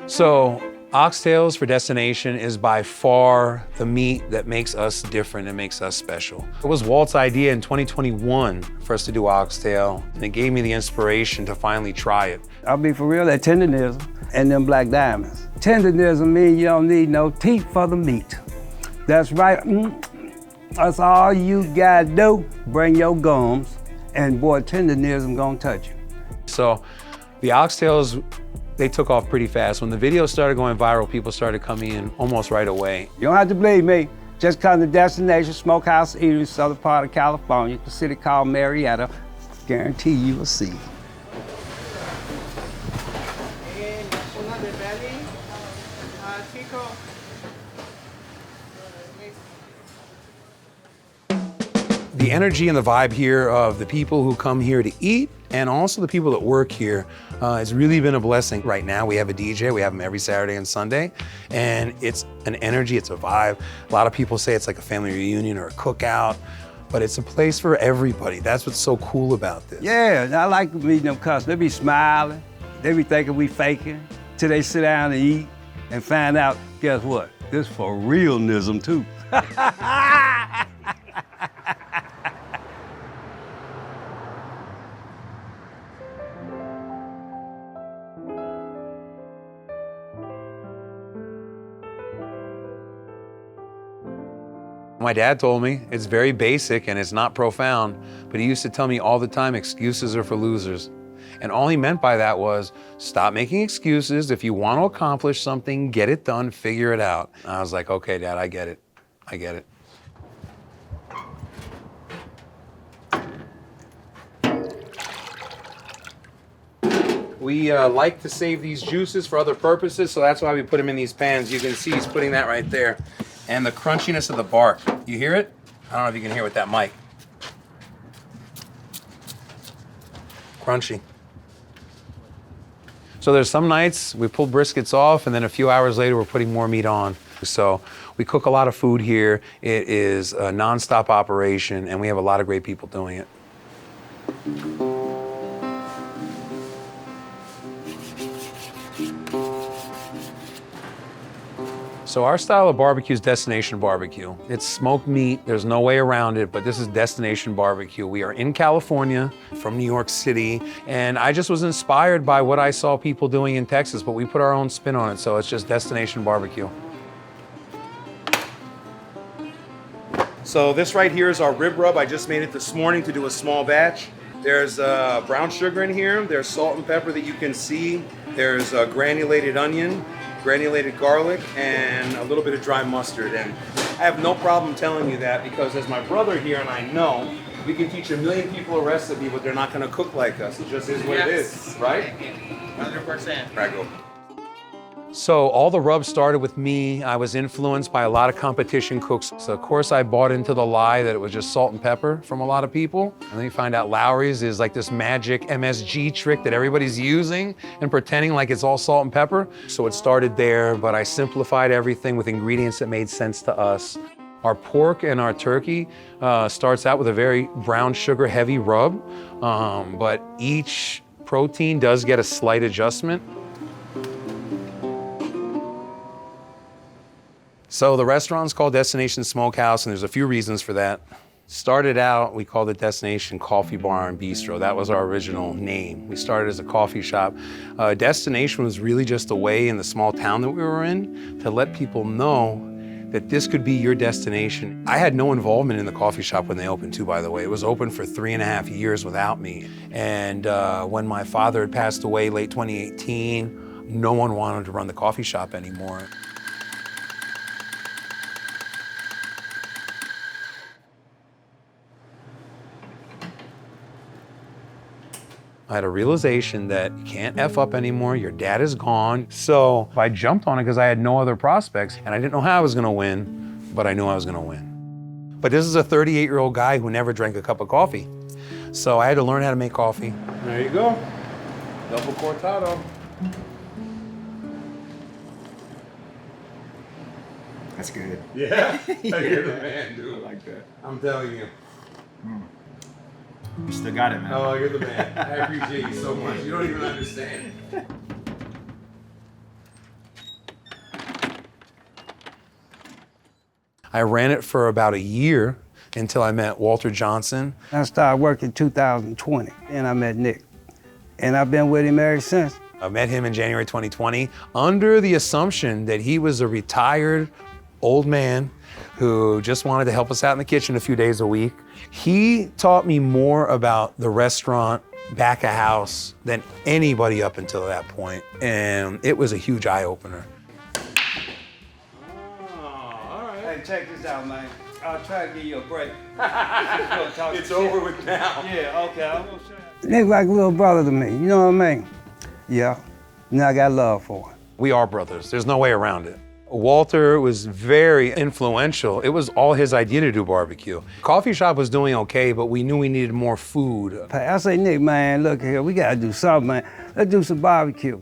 So oxtails for Destination is by far the meat that makes us different and makes us special. It was Walt's idea in 2021 for us to do oxtail, and it gave me the inspiration to finally try it. I'll be for real, that tendernism and them black diamonds. Tendernism means you don't need no teeth for the meat. That's right, that's all you gotta do. Bring your gums, and boy, tendernism gonna touch you. So the oxtails, they took off pretty fast. When the video started going viral, people started coming in almost right away. You don't have to believe me. Just come to Destination Smokehouse Eatery, southern part of California, the city called Marietta. Guarantee you will see. The energy and the vibe here of the people who come here to eat and also the people that work here has really been a blessing. Right now we have a DJ, we have him every Saturday and Sunday, and it's an energy, it's a vibe. A lot of people say it's like a family reunion or a cookout, but it's a place for everybody. That's what's so cool about this. Yeah, I like meeting them customers. They be smiling, they be thinking we faking, till they sit down and eat and find out, guess what? This for realnism too. My dad told me it's very basic and it's not profound, but he used to tell me all the time, excuses are for losers. And all he meant by that was, stop making excuses. If you want to accomplish something, get it done, figure it out. And I was like, okay, Dad, I get it. I get it. We like to save these juices for other purposes, so that's why we put them in these pans. You can see he's putting that right there. And the crunchiness of the bark. You hear it? I don't know if you can hear with that mic. Crunchy. So there's some nights we pull briskets off and then a few hours later we're putting more meat on. So we cook a lot of food here. It is a nonstop operation and we have a lot of great people doing it. So our style of barbecue is Destination Barbecue. It's smoked meat, there's no way around it, but this is Destination Barbecue. We are in California, from New York City, and I just was inspired by what I saw people doing in Texas, but we put our own spin on it, so it's just Destination Barbecue. So this right here is our rib rub. I just made it this morning to do a small batch. There's brown sugar in here, there's salt and pepper that you can see, there's granulated onion, granulated garlic, and a little bit of dry mustard. And I have no problem telling you that because as my brother here and I know, we can teach a million people a recipe, but they're not gonna cook like us. It just is what it is, right? 100%. Right, go. So all the rub started with me. I was influenced by a lot of competition cooks. So of course I bought into the lie that it was just salt and pepper from a lot of people. And then you find out Lowry's is like this magic MSG trick that everybody's using and pretending like it's all salt and pepper. So it started there, but I simplified everything with ingredients that made sense to us. Our pork and our turkey starts out with a very brown sugar heavy rub, but each protein does get a slight adjustment. So the restaurant's called Destination Smokehouse, and there's a few reasons for that. Started out, we called it Destination Coffee Bar and Bistro. That was our original name. We started as a coffee shop. Destination was really just a way in the small town that we were in to let people know that this could be your destination. I had no involvement in the coffee shop when they opened too, by the way. It was open for 3.5 years without me. And when my father had passed away late 2018, no one wanted to run the coffee shop anymore. I had a realization that you can't F up anymore, your dad is gone. So I jumped on it because I had no other prospects and I didn't know how I was gonna win, but I knew I was gonna win. But this is a 38-year-old guy who never drank a cup of coffee. So I had to learn how to make coffee. There you go, double cortado. That's good. Yeah, you're the man, dude. I like that. I'm telling you. You still got it, man. Oh, you're the man. I appreciate you so much. You don't even understand. I ran it for about a year until I met Walter Johnson. I started working in 2020, and I met Nick. And I've been with him ever since. I met him in January 2020 under the assumption that he was a retired old man who just wanted to help us out in the kitchen a few days a week. He taught me more about the restaurant back of house than anybody up until that point, and it was a huge eye-opener. Hey, check this out, man. I'll try to give you a break. It's over with now. Yeah, okay. I'm gonna show you. Nick like a little brother to me, you know what I mean? Yeah, and I got love for him. We are brothers. There's no way around it. Walter was very influential. It was all his idea to do barbecue. Coffee shop was doing okay, but we knew we needed more food. I say, Nick, man, look here, we gotta do something, man. Let's do some barbecue.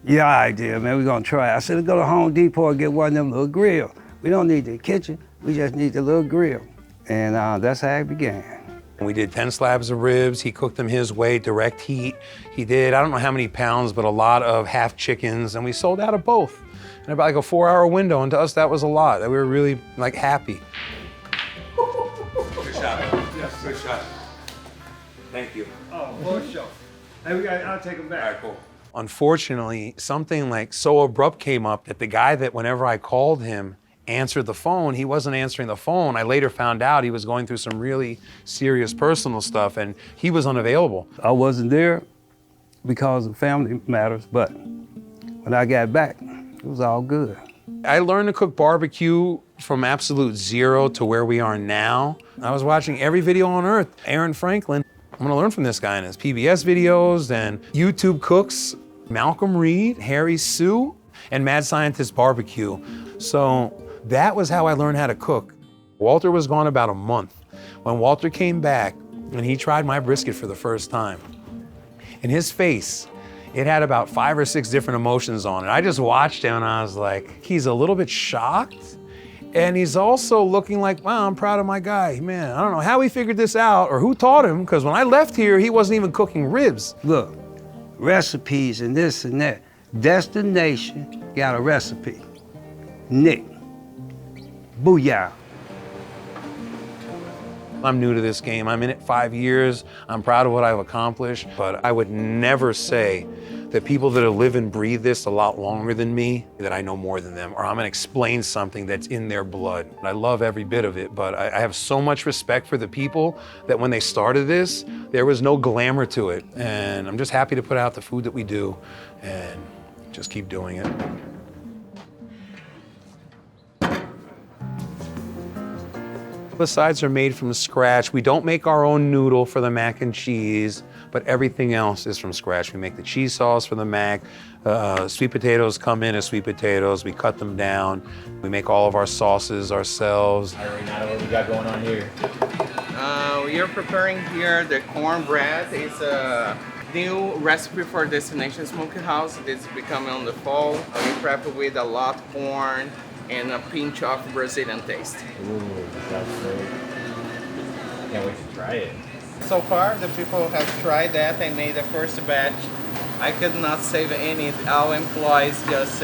Yeah, idea, man, we're gonna try it. I said, let's go to Home Depot and get one of them little grills. We don't need the kitchen, we just need the little grill. And that's how it began. We did 10 slabs of ribs. He cooked them his way, direct heat. He did, I don't know how many pounds, but a lot of half chickens, and we sold out of both. In about like a 4-hour window, and to us that was a lot. We were really like happy. Good shot. Yes, good shot. Thank you. Oh, for sure. Hey, I'll take them back. All right, cool. Unfortunately, something like so abrupt came up that the guy that whenever I called him answered the phone, he wasn't answering the phone. I later found out he was going through some really serious personal stuff and he was unavailable. I wasn't there because of family matters, but when I got back, it was all good. I learned to cook barbecue from absolute zero to where we are now. I was watching every video on earth. Aaron Franklin, I'm gonna learn from this guy in his PBS videos and YouTube cooks, Malcolm Reed, Harry Sue, and Mad Scientist Barbecue. So that was how I learned how to cook. Walter was gone about a month. When Walter came back and he tried my brisket for the first time, in his face, it had about 5 or 6 different emotions on it. I just watched him and I was like, he's a little bit shocked. And he's also looking like, wow, I'm proud of my guy. Man, I don't know how he figured this out or who taught him, because when I left here, he wasn't even cooking ribs. Look, recipes and this and that. Destination got a recipe. Nick, booyah. I'm new to this game. I'm in it 5 years. I'm proud of what I've accomplished, but I would never say that people that live and breathe this a lot longer than me, that I know more than them, or I'm gonna explain something that's in their blood. I love every bit of it, but I have so much respect for the people that when they started this, there was no glamour to it. And I'm just happy to put out the food that we do and just keep doing it. The sides are made from scratch. We don't make our own noodle for the mac and cheese, but everything else is from scratch. We make the cheese sauce for the mac. Sweet potatoes come in as sweet potatoes. We cut them down. We make all of our sauces ourselves. All right, Renato, what we got going on here? We are preparing here the cornbread. It's a new recipe for Destination Smokehouse. This is becoming on the fall. We prep with a lot of corn and a pinch of Brazilian taste. Ooh, that's great. Can't wait to try it. So far, the people have tried that. I made the first batch. I could not save any. Our employees just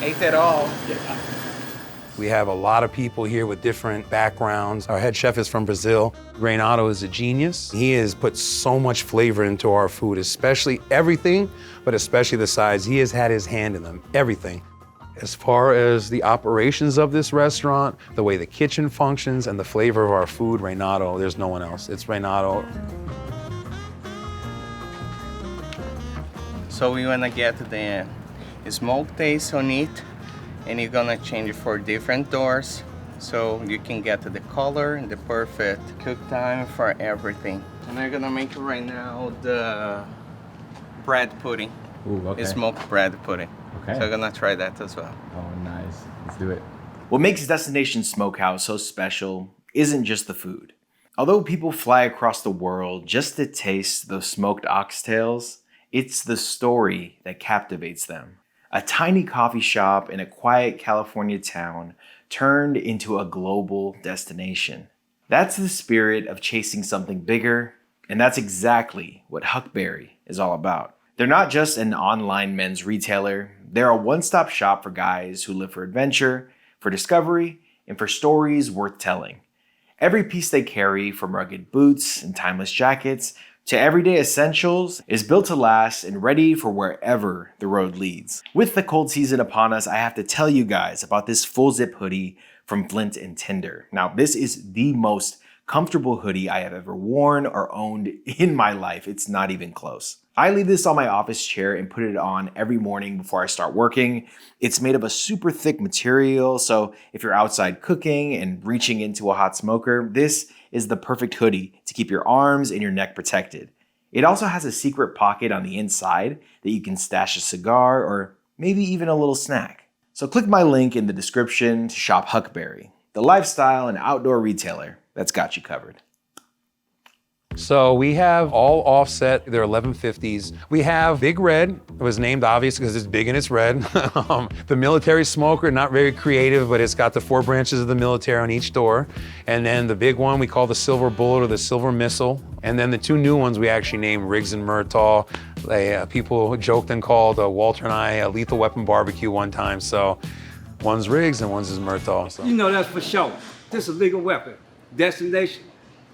ate it all. Yeah. We have a lot of people here with different backgrounds. Our head chef is from Brazil. Renato is a genius. He has put so much flavor into our food, especially everything, but especially the sides. He has had his hand in them, everything. As far as the operations of this restaurant, the way the kitchen functions, and the flavor of our food, Renato, there's no one else. It's Renato. So we're gonna get the smoke taste on it, and you're gonna change it for different doors, so you can get the color and the perfect cook time for everything. And I'm gonna make right now the bread pudding. Ooh, okay. Smoked bread pudding. Okay. So I'm gonna try that as well. Oh, nice. Let's do it. What makes Destination Smokehouse so special isn't just the food. Although people fly across the world just to taste those smoked oxtails, it's the story that captivates them. A tiny coffee shop in a quiet California town turned into a global destination. That's the spirit of chasing something bigger, and that's exactly what Huckberry is all about. They're not just an online men's retailer, they're a one-stop shop for guys who live for adventure, for discovery, and for stories worth telling. Every piece they carry, from rugged boots and timeless jackets to everyday essentials, is built to last and ready for wherever the road leads. With the cold season upon us, I have to tell you guys about this full zip hoodie from Flint and Tinder. Now, this is the most comfortable hoodie I have ever worn or owned in my life. It's not even close. I leave this on my office chair and put it on every morning before I start working. It's made of a super thick material, so if you're outside cooking and reaching into a hot smoker, this is the perfect hoodie to keep your arms and your neck protected. It also has a secret pocket on the inside that you can stash a cigar or maybe even a little snack. So click my link in the description to shop Huckberry, the lifestyle and outdoor retailer that's got you covered. So we have all offset, they're 1150s. We have Big Red, it was named obvious because it's big and it's red. The military smoker, not very creative, but it's got the 4 branches of the military on each door. And then the big one we call the Silver Bullet or the Silver Missile. And then the 2 new ones we actually named Riggs and Murtaugh. People joked and called Walter and I a lethal weapon barbecue one time. So one's Riggs and one's is Murtaugh. So. You know that's for sure. This is a legal weapon. Destination.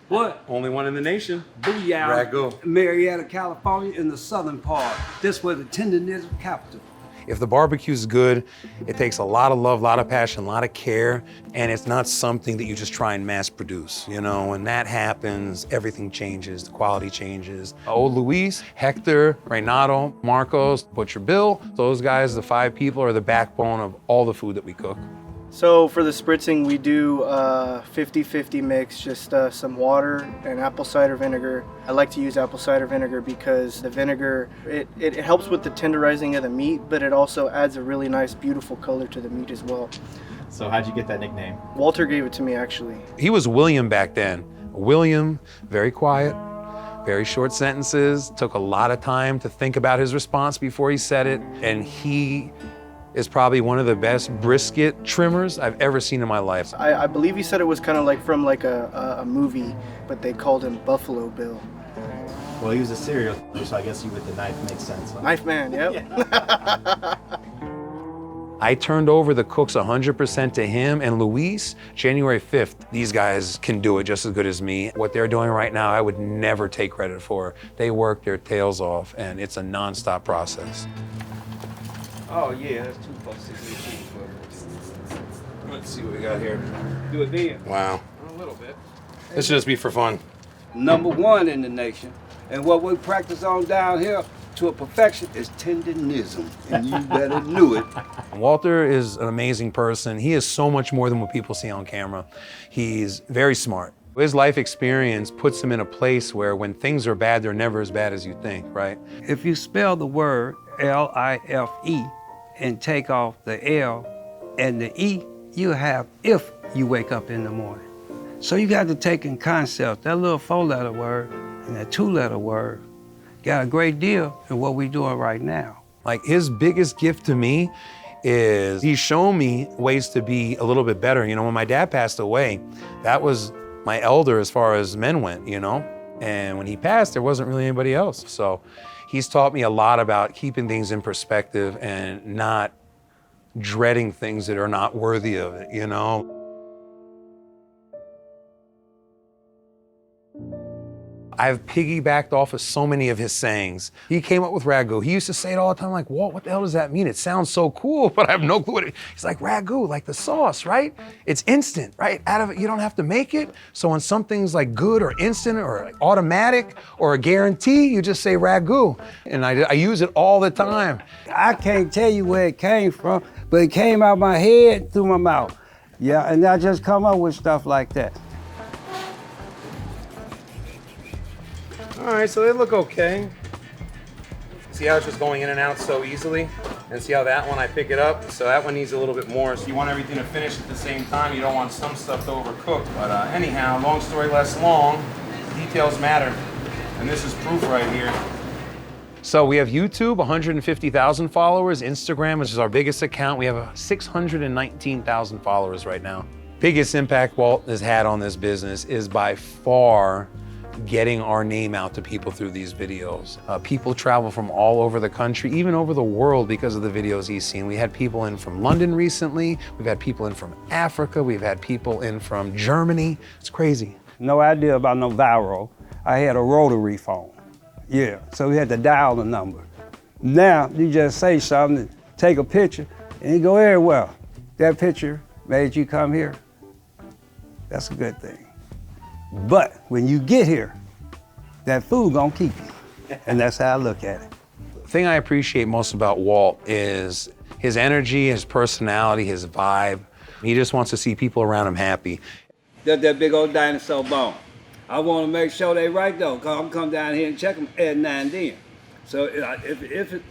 What? Only one in the nation. Booyah. Ragu. Marietta, California, in the southern part. This was the Tendernism capital. If the barbecue's good, it takes a lot of love, a lot of passion, a lot of care, and it's not something that you just try and mass produce. You know, when that happens, everything changes, the quality changes. Old Luis, Hector, Renato, Marcos, Butcher Bill, those guys, the 5 people, are the backbone of all the food that we cook. So for the spritzing, we do 50-50 mix, just some water and apple cider vinegar. I like to use apple cider vinegar because the vinegar, it helps with the tenderizing of the meat, but it also adds a really nice, beautiful color to the meat as well. So how'd you get that nickname? Walter gave it to me, actually. He was William back then. William, very quiet, very short sentences, took a lot of time to think about his response before he said it, and he is probably one of the best brisket trimmers I've ever seen in my life. I believe he said it was kind of like from like a movie, but they called him Buffalo Bill. Well, he was a serial killer, so I guess you with the knife makes sense. Huh? Knife man, yep. I turned over the cooks 100% to him and Luis January 5th. These guys can do it just as good as me. What they're doing right now, I would never take credit for. They work their tails off, and it's a nonstop process. Oh yeah, that's 2 for 6 cheeseburgers. Let's see what we got here. Do it then. Wow. A little bit. This should just be for fun. Number 1 in the nation. And what we practice on down here to a perfection is tendernism. And you better knew it. Walter is an amazing person. He is so much more than what people see on camera. He's very smart. His life experience puts him in a place where when things are bad, they're never as bad as you think, right? If you spell the word L-I-F-E and take off the L and the E, you have if you wake up in the morning. So you got to take in concept, that little 4-letter word and that 2-letter word got a great deal in what we're doing right now. Like, his biggest gift to me is he's shown me ways to be a little bit better. You know, when my dad passed away, that was my elder as far as men went, you know? And when he passed, there wasn't really anybody else. So he's taught me a lot about keeping things in perspective and not dreading things that are not worthy of it, you know? I've piggybacked off of so many of his sayings. He came up with ragu. He used to say it all the time, like, Walt, what the hell does that mean? It sounds so cool, but I have no clue what it. He's like, ragu, like the sauce, right? It's instant, right? Out of it, you don't have to make it. So when something's like good or instant or like automatic or a guarantee, you just say ragu. And I use it all the time. I can't tell you where it came from, but it came out my head through my mouth. Yeah, and I just come up with stuff like that. All right, so they look okay. See how it's just going in and out so easily? And see how that one, I pick it up? So that one needs a little bit more. So you want everything to finish at the same time. You don't want some stuff to overcook. But anyhow, long story less long, details matter. And this is proof right here. So we have YouTube, 150,000 followers. Instagram, which is our biggest account, we have 619,000 followers right now. Biggest impact Walt has had on this business is by far getting our name out to people through these videos. People travel from all over the country, even over the world because of the videos he's seen. We had people in from London recently. We've had people in from Africa. We've had people in from Germany. It's crazy. No idea about no viral. I had a rotary phone. Yeah, so we had to dial the number. Now, you just say something, take a picture, and you go everywhere. That picture made you come here. That's a good thing. But when you get here, that food gonna keep you. And that's how I look at it. The thing I appreciate most about Walt is his energy, his personality, his vibe. He just wants to see people around him happy. That's that big old dinosaur bone. I want to make sure they right though, cause I'm come down here and check them at 9 then. So if it,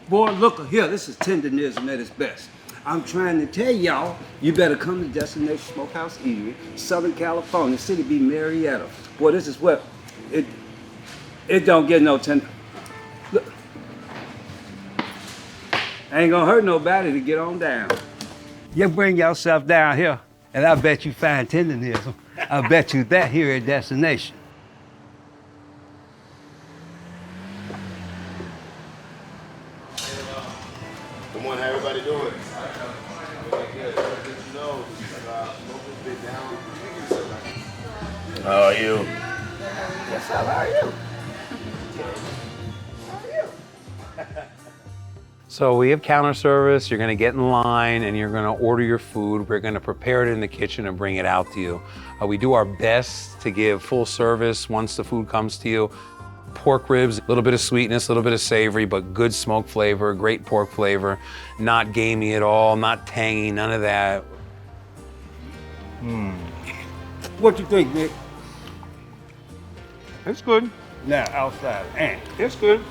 boy, look here, this is tendernism at its best. I'm trying to tell y'all, you better come to Destination Smokehouse Eatery, Southern California, city be Marietta. Boy, this is what, it don't get no tender. Look. Ain't gonna hurt nobody to get on down. You bring yourself down here, and I bet you find tendernism. I bet you that here at Destination. Good morning, how everybody doing? How are you? Yes, how are you? So we have counter service. You're gonna get in line and you're gonna order your food. We're gonna prepare it in the kitchen and bring it out to you. We do our best to give full service once the food comes to you. Pork ribs, a little bit of sweetness, a little bit of savory, but good smoke flavor, great pork flavor, not gamey at all, not tangy, none of that. What you think, Nick? It's good. Now, outside, and It's good.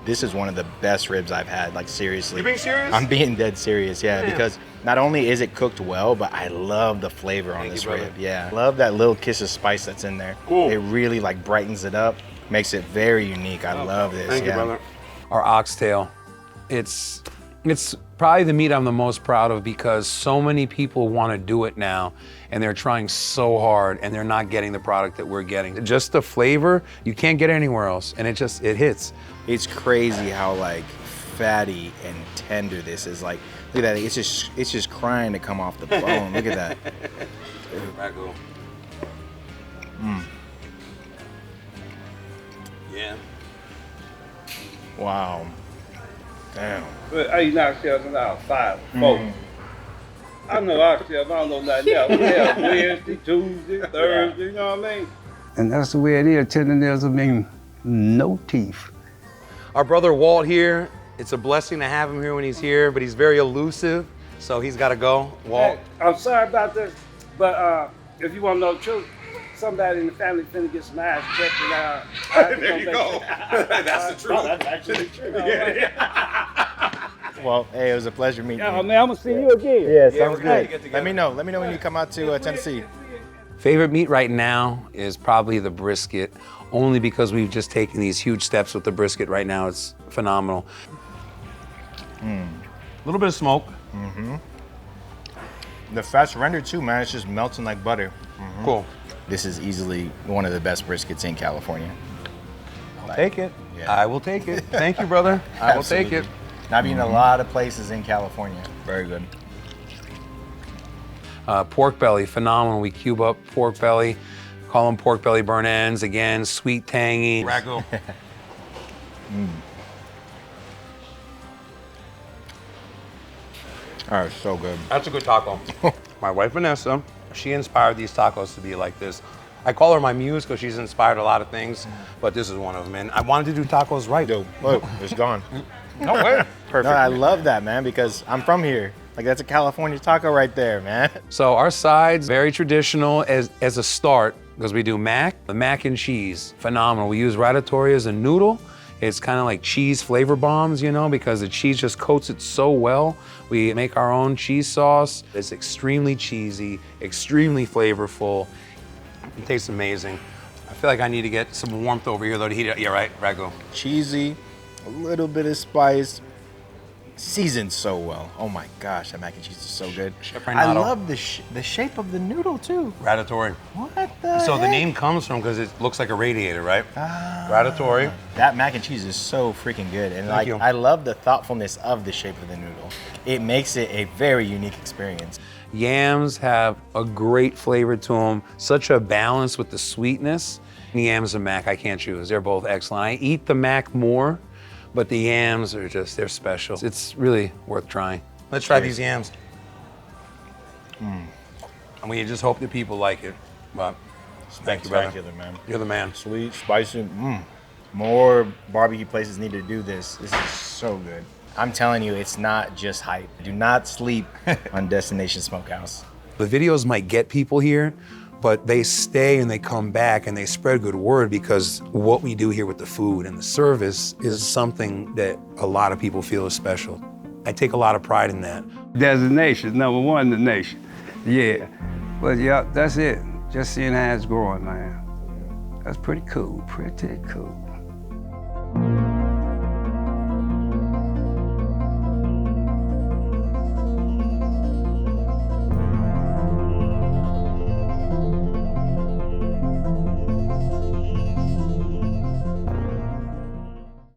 This is one of the best ribs I've had, like seriously. You being serious? I'm being dead serious, yeah, Damn. because not only is it cooked well, but I love the flavor on this you, brother. rib. Yeah, love that little kiss of spice that's in there. Cool. It really like brightens it up, makes it very unique. I love this. Thank you, yeah. brother. Our oxtail, it's probably the meat I'm the most proud of because so many people want to do it now and they're trying so hard and they're not getting the product that we're getting. Just the flavor, you can't get anywhere else and it hits. It's crazy how like fatty and tender this is. Like, look at that. It's just crying to come off the bone. Look at that. Yeah. Wow. Damn. But I eat oxtails now 5, 4. I know oxtails, I don't know nothing else. We have Wednesday, Tuesday, Thursday, you know what I mean? And that's the way it is. Tendernism means no teeth. Our brother Walt here, it's a blessing to have him here when he's here, but he's very elusive, so he's got to go. Walt. Hey, I'm sorry about this, but if you want to know the truth, somebody in the family finna get some eyes checked and There you go. That's the truth. That's actually true. Well, hey, it was a pleasure meeting Yeah, you. man, I'm gonna see you again. Yeah, sounds good. Let me know when you come out to Tennessee. Favorite meat right now is probably the brisket, only because we've just taken these huge steps with the brisket right now. It's phenomenal. A little bit of smoke. The fat's rendered too, man. It's just melting like butter. Cool. This is easily one of the best briskets in California. I'll take it. Yeah. I will take it. Thank you, brother. I will take it. Absolutely. And I've eaten a lot of places in California. Very good. Pork belly, phenomenal. We cube up pork belly, call them pork belly burnt ends. Again, sweet, tangy. Ragu. All right, so good. That's a good taco. My wife, Vanessa, she inspired these tacos to be like this. I call her my muse because she's inspired a lot of things, but this is one of them. And I wanted to do tacos right. Dude, look, it's gone. No way. Perfect. No, I love that, man, because I'm from here. Like, that's a California taco right there, man. So our sides, very traditional as a start, because we do the mac and cheese, phenomenal. We use ratatouille as a noodle. It's kind of like cheese flavor bombs, you know, because the cheese just coats it so well. We make our own cheese sauce. It's extremely cheesy, extremely flavorful. It tastes amazing. I feel like I need to get some warmth over here though to heat it. Yeah, right, ragu. Cheesy, a little bit of spice, seasoned so well. Oh my gosh, that mac and cheese is so good. Chef I Renato. love the shape of the noodle too. Gratatory. What the So the heck? name comes from because it looks like a radiator, right? Ah. Gratatory. That mac and cheese is so freaking good. And Thank like, you. I love the thoughtfulness of the shape of the noodle. It makes it a very unique experience. Yams have a great flavor to them, such a balance with the sweetness. Yams and mac, I can't choose. They're both excellent. I eat the mac more, but the yams are just, they're special. It's really worth trying. Let's try these yams. And we just hope that people like it. But thank you, brother. Spectacular, man. You're the man. Sweet, spicy. More barbecue places need to do this. This is so good. I'm telling you, it's not just hype. Do not sleep on Destination Smokehouse. The videos might get people here, but they stay and they come back and they spread good word because what we do here with the food and the service is something that a lot of people feel is special. I take a lot of pride in that. Destination, #1 in the nation. Yeah. But yeah, that's it. Just seeing how it's growing, man. That's pretty cool, pretty cool.